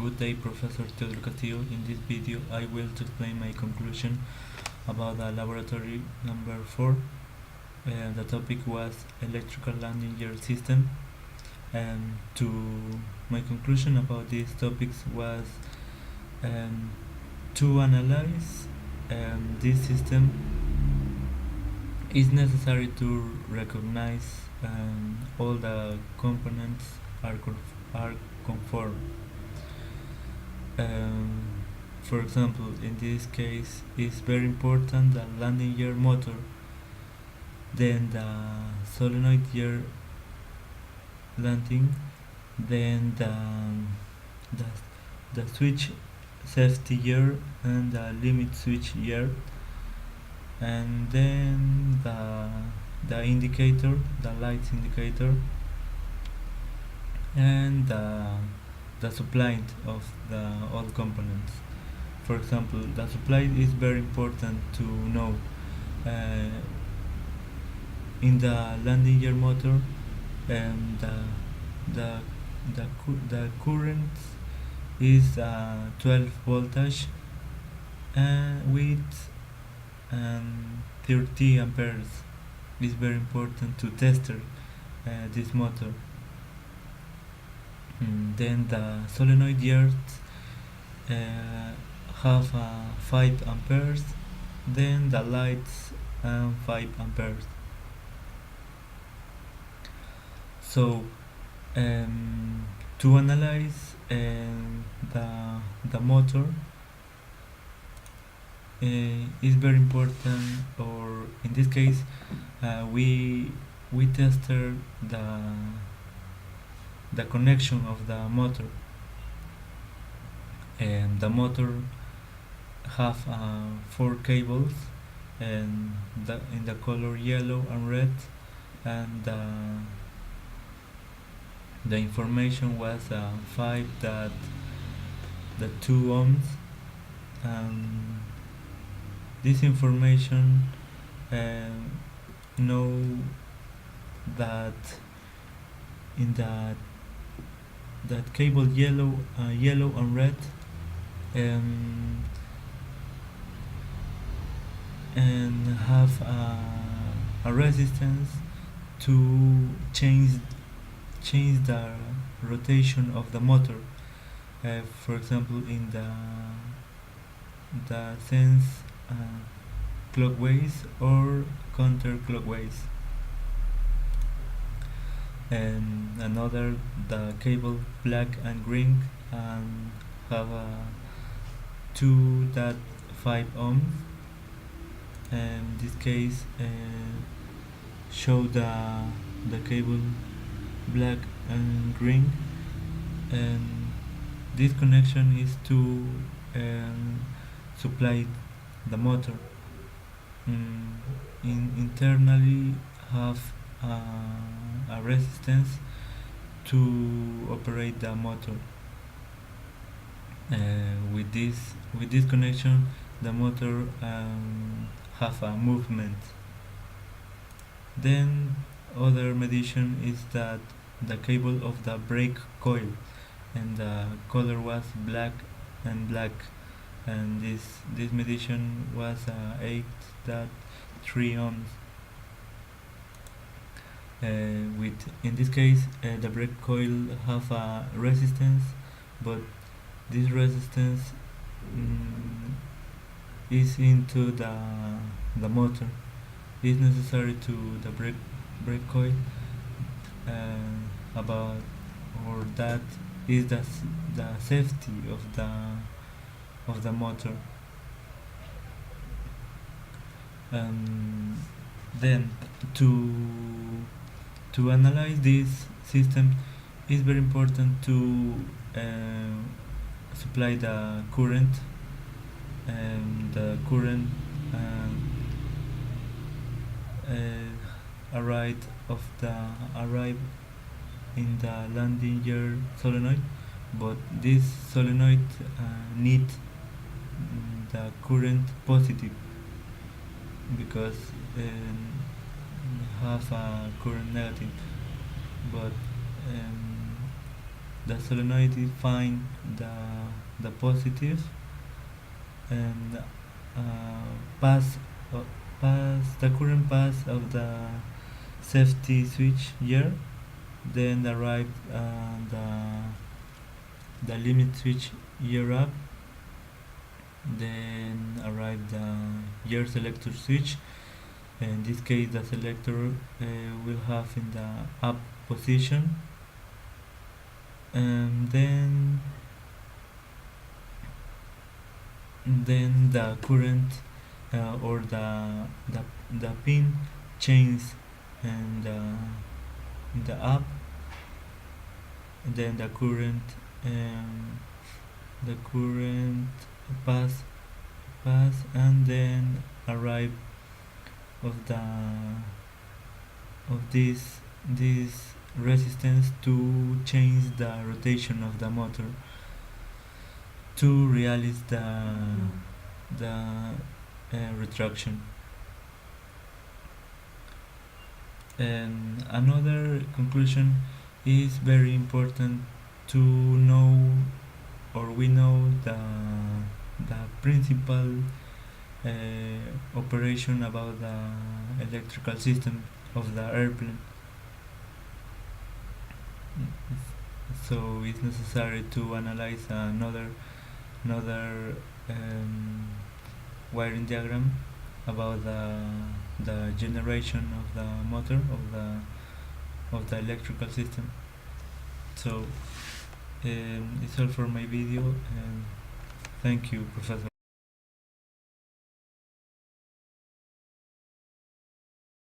Good day, Professor Teodoro Castillo. In this video, I will explain my conclusion about the laboratory number 4. The topic was electrical landing gear system, and my conclusion about these topics was to analyze this system. It's necessary to recognize all the components are conform. For example, in this case, it's very important the landing gear motor, then the solenoid gear landing, then the, the switch safety gear and the limit switch gear, and then the indicator, the lights indicator, and the supply of the all components. For example, the supply is very important to know. In the landing gear motor, the the current is 12 voltage with 30 amperes. It's very important to test this motor. Then the solenoid gears have 5 amperes, then the lights 5 amperes. So to analyze the motor is very important, or in this case we tested the connection of the motor, and the motor have 4 cables, and in the color yellow and red, and the information was 5 that the 2 ohms. This information know that in that cable yellow and red, and have a resistance to change the rotation of the motor. For example, in the sense clockwise or counterclockwise. And another, the cable black and green, have 2.5 ohms, and this case show the cable black and green, and this connection is to supply the motor. Internally have a resistance to operate the motor. With this connection, the motor have a movement. Then other medition is that the cable of the brake coil, and the color was black and black, and this medition was 8.3 ohms. With in this case, the brake coil have a resistance, but this resistance is into the motor. It's necessary to the brake coil about, or that is the safety of the motor. Then to analyze this system, it's very important to supply the current, and the current arrive in the landing gear solenoid, but this solenoid need the current positive, because have a current negative, but the solenoid find the positive and pass uh, pass the current pass of the safety switch here, then arrive the limit switch here up, then arrive the gear selector switch. In this case the selector will have in the up position, and then the current or the pin changes and the up, and then the current pass and then arrive of this resistance to change the rotation of the motor to realize the retraction. And another conclusion is very important to know, or we know the principal operation about the electrical system of the airplane. So it's necessary to analyze another wiring diagram about the generation of the motor of the electrical system. So it's all for my video, and thank you, Professor.